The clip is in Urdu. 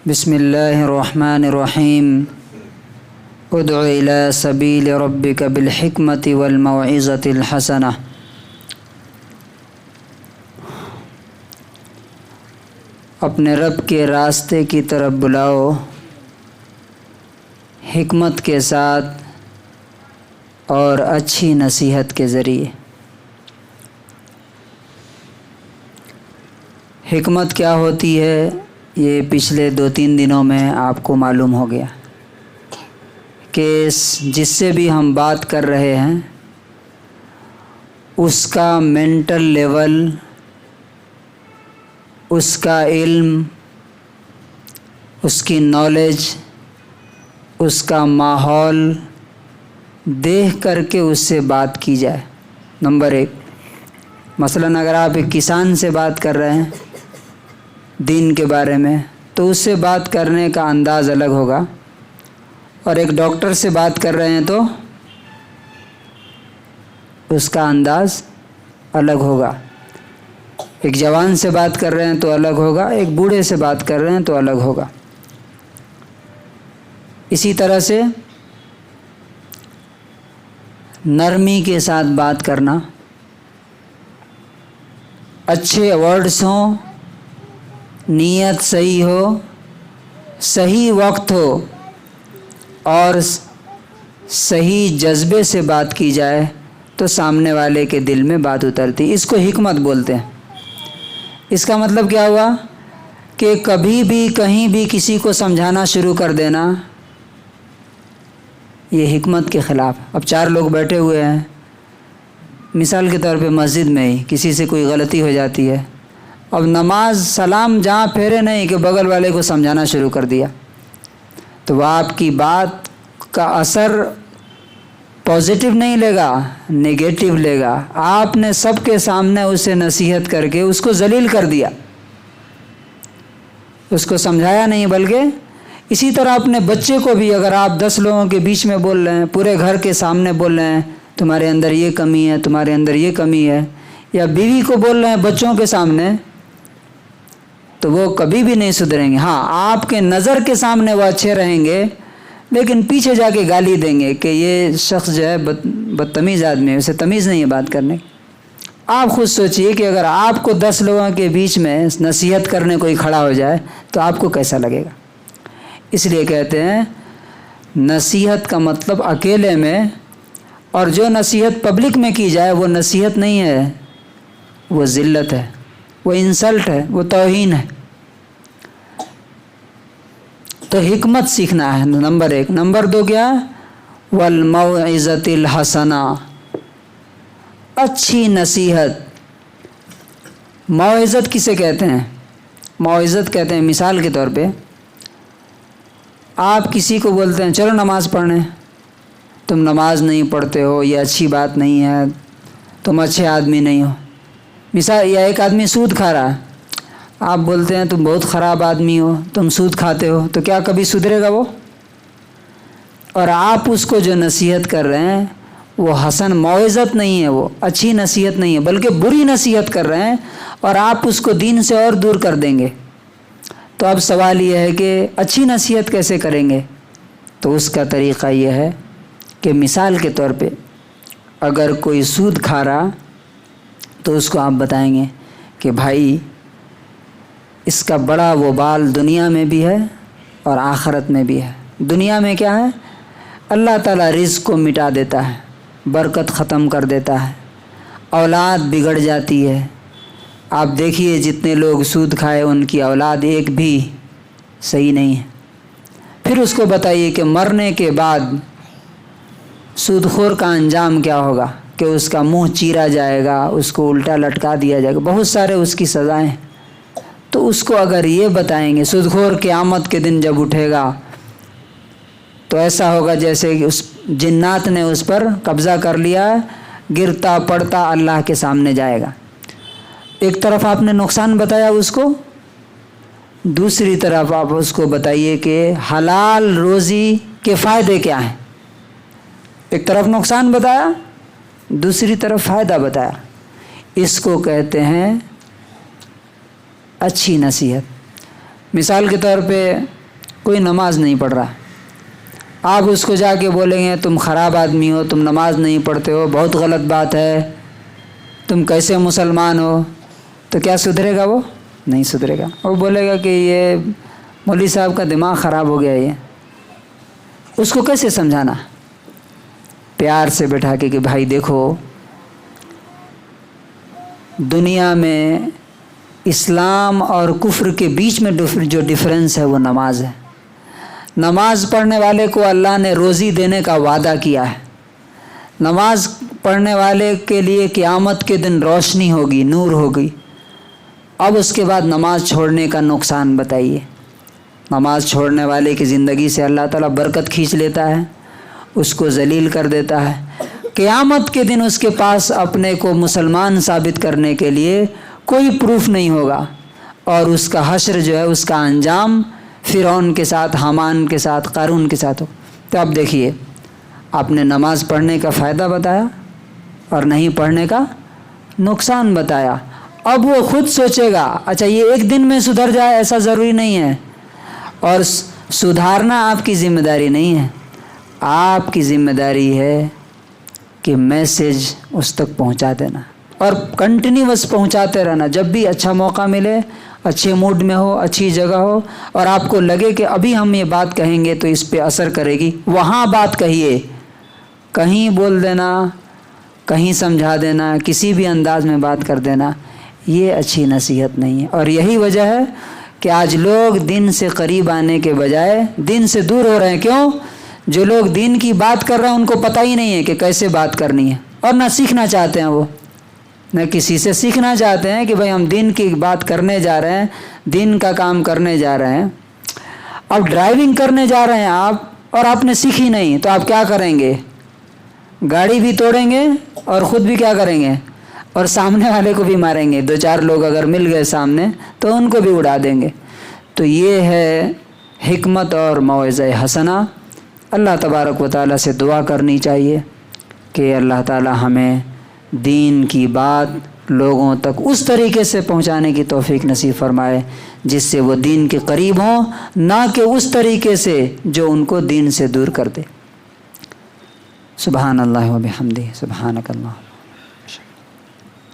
بسم اللہ الرحمن الرحیم ادع الی سبیل ربک بالحکمت والموعظۃ الحسنہ۔ اپنے رب کے راستے کی طرف بلاؤ حکمت کے ساتھ اور اچھی نصیحت کے ذریعے۔ حکمت کیا ہوتی ہے یہ پچھلے 2-3 دنوں میں آپ کو معلوم ہو گیا کہ جس سے بھی ہم بات کر رہے ہیں اس کا مینٹل لیول، اس کا علم، اس کی نالج، اس کا ماحول دیکھ کر کے اس سے بات کی جائے۔ نمبر 1، مثلاً اگر آپ ایک کسان سے بات کر رہے ہیں دین کے بارے میں تو اس سے بات کرنے کا انداز الگ ہوگا، اور ایک ڈاکٹر سے بات کر رہے ہیں تو اس کا انداز الگ ہوگا۔ ایک جوان سے بات کر رہے ہیں تو الگ ہوگا، ایک بوڑھے سے بات کر رہے ہیں تو الگ ہوگا۔ اسی طرح سے نرمی کے ساتھ بات کرنا، اچھے ورڈز ہوں، نیت صحیح ہو، صحیح وقت ہو اور صحیح جذبے سے بات کی جائے تو سامنے والے کے دل میں بات اترتی۔ اس کو حکمت بولتے ہیں۔ اس کا مطلب کیا ہوا کہ کبھی بھی کہیں بھی کسی کو سمجھانا شروع کر دینا یہ حکمت کے خلاف۔ اب 4 لوگ بیٹھے ہوئے ہیں، مثال کے طور پہ مسجد میں ہی کسی سے کوئی غلطی ہو جاتی ہے، اب نماز سلام جہاں پھیرے نہیں کہ بغل والے کو سمجھانا شروع کر دیا تو وہ آپ کی بات کا اثر پازیٹیو نہیں لے گا، نیگیٹو لے گا۔ آپ نے سب کے سامنے اسے نصیحت کر کے اس کو ذلیل کر دیا، اس کو سمجھایا نہیں۔ بلکہ اسی طرح اپنے بچے کو بھی اگر آپ 10 لوگوں کے بیچ میں بول رہے ہیں، پورے گھر کے سامنے بول رہے ہیں تمہارے اندر یہ کمی ہے، تمہارے اندر یہ کمی ہے، یا بیوی کو بول رہے ہیں بچوں کے سامنے، تو وہ کبھی بھی نہیں سدھریں گے۔ ہاں، آپ کے نظر کے سامنے وہ اچھے رہیں گے لیکن پیچھے جا کے گالی دیں گے کہ یہ شخص جو ہے بدتمیز آدمی ہے، اسے تمیز نہیں ہے بات کرنے کی۔ آپ خود سوچئے کہ اگر آپ کو 10 لوگوں کے بیچ میں نصیحت کرنے کوئی کھڑا ہو جائے تو آپ کو کیسا لگے گا۔ اس لیے کہتے ہیں نصیحت کا مطلب اکیلے میں، اور جو نصیحت پبلک میں کی جائے وہ نصیحت نہیں ہے، وہ ذلت ہے، وہ انسلٹ ہے، وہ توہین ہے۔ تو حکمت سیکھنا ہے نمبر 1۔ نمبر 2 کیا؟ والموعظۃ الحسنہ، اچھی نصیحت۔ موعظت کسے کہتے ہیں؟ موعظت کہتے ہیں مثال کے طور پہ آپ کسی کو بولتے ہیں چلو نماز پڑھنے، تم نماز نہیں پڑھتے ہو، یہ اچھی بات نہیں ہے، تم اچھے آدمی نہیں ہو۔ مثال، یا ایک آدمی سود کھا رہا ہے، آپ بولتے ہیں تم بہت خراب آدمی ہو، تم سود کھاتے ہو، تو کیا کبھی سدھرے گا وہ؟ اور آپ اس کو جو نصیحت کر رہے ہیں وہ حسن موعظت نہیں ہے، وہ اچھی نصیحت نہیں ہے، بلکہ بری نصیحت کر رہے ہیں، اور آپ اس کو دین سے اور دور کر دیں گے۔ تو اب سوال یہ ہے کہ اچھی نصیحت کیسے کریں گے؟ تو اس کا طریقہ یہ ہے کہ مثال کے طور پہ اگر کوئی سود کھا رہا تو اس کو آپ بتائیں گے کہ بھائی اس کا بڑا وبال دنیا میں بھی ہے اور آخرت میں بھی ہے۔ دنیا میں کیا ہے؟ اللہ تعالیٰ رزق کو مٹا دیتا ہے، برکت ختم کر دیتا ہے، اولاد بگڑ جاتی ہے۔ آپ دیکھیے جتنے لوگ سود کھائے ان کی اولاد ایک بھی صحیح نہیں ہے۔ پھر اس کو بتائیے کہ مرنے کے بعد سود خور کا انجام کیا ہوگا، کہ اس کا منہ چیرا جائے گا، اس کو الٹا لٹکا دیا جائے گا، بہت سارے اس کی سزائیں۔ تو اس کو اگر یہ بتائیں گے سود خور قیامت کے دن جب اٹھے گا تو ایسا ہوگا جیسے کہ اس جنات نے اس پر قبضہ کر لیا، گرتا پڑتا اللہ کے سامنے جائے گا۔ ایک طرف آپ نے نقصان بتایا اس کو، دوسری طرف آپ اس کو بتائیے کہ حلال روزی کے فائدے کیا ہیں۔ ایک طرف نقصان بتایا، دوسری طرف فائدہ بتایا۔ اس کو کہتے ہیں اچھی نصیحت۔ مثال کے طور پہ کوئی نماز نہیں پڑھ رہا، آپ اس کو جا کے بولیں گے تم خراب آدمی ہو، تم نماز نہیں پڑھتے ہو، بہت غلط بات ہے، تم کیسے مسلمان ہو، تو کیا سدھرے گا؟ وہ نہیں سدھرے گا، وہ بولے گا کہ یہ مولوی صاحب کا دماغ خراب ہو گیا ہے۔ اس کو کیسے سمجھانا؟ پیار سے بٹھا کے کہ بھائی دیکھو، دنیا میں اسلام اور کفر کے بیچ میں جو ڈفرینس ہے وہ نماز ہے۔ نماز پڑھنے والے کو اللہ نے روزی دینے کا وعدہ کیا ہے، نماز پڑھنے والے کے لیے قیامت کے دن روشنی ہوگی، نور ہوگی۔ اب اس کے بعد نماز چھوڑنے کا نقصان بتائیے۔ نماز چھوڑنے والے کی زندگی سے اللہ تعالیٰ برکت کھینچ لیتا ہے، اس کو ذلیل کر دیتا ہے۔ قیامت کے دن اس کے پاس اپنے کو مسلمان ثابت کرنے کے لیے کوئی پروف نہیں ہوگا، اور اس کا حشر جو ہے، اس کا انجام فرعون کے ساتھ، حامان کے ساتھ، قارون کے ساتھ ہو۔ تو اب دیکھیے، آپ نے نماز پڑھنے کا فائدہ بتایا اور نہیں پڑھنے کا نقصان بتایا۔ اب وہ خود سوچے گا، اچھا یہ ایک دن میں سدھر جائے ایسا ضروری نہیں ہے، اور سدھارنا آپ کی ذمہ داری نہیں ہے، آپ کی ذمہ داری ہے کہ میسیج اس تک پہنچا دینا اور کنٹینیوس پہنچاتے رہنا۔ جب بھی اچھا موقع ملے، اچھے موڈ میں ہو، اچھی جگہ ہو، اور آپ کو لگے کہ ابھی ہم یہ بات کہیں گے تو اس پہ اثر کرے گی، وہاں بات کہیے۔ کہیں بول دینا، کہیں سمجھا دینا، کسی بھی انداز میں بات کر دینا، یہ اچھی نصیحت نہیں ہے۔ اور یہی وجہ ہے کہ آج لوگ دین سے قریب آنے کے بجائے دین سے دور ہو رہے ہیں۔ کیوں؟ جو لوگ دین کی بات کر رہے ہیں ان کو پتہ ہی نہیں ہے کہ کیسے بات کرنی ہے، اور نہ سیکھنا چاہتے ہیں، وہ نہ کسی سے سیکھنا چاہتے ہیں کہ بھئی ہم دین کی بات کرنے جا رہے ہیں، دین کا کام کرنے جا رہے ہیں۔ اب ڈرائیونگ کرنے جا رہے ہیں آپ، اور آپ نے سیکھی نہیں، تو آپ کیا کریں گے؟ گاڑی بھی توڑیں گے اور خود بھی کیا کریں گے؟ اور سامنے والے کو بھی ماریں گے۔ دو چار لوگ اگر مل گئے سامنے تو ان کو بھی اڑا دیں گے۔ تو یہ ہے حکمت اور موعظہ حسنہ۔ اللہ تبارک و تعالیٰ سے دعا کرنی چاہیے کہ اللہ تعالیٰ ہمیں دین کی بات لوگوں تک اس طریقے سے پہنچانے کی توفیق نصیب فرمائے جس سے وہ دین کے قریب ہوں، نہ کہ اس طریقے سے جو ان کو دین سے دور کر دے۔ سبحان اللہ و بحمدہ، سبحانک اللہ۔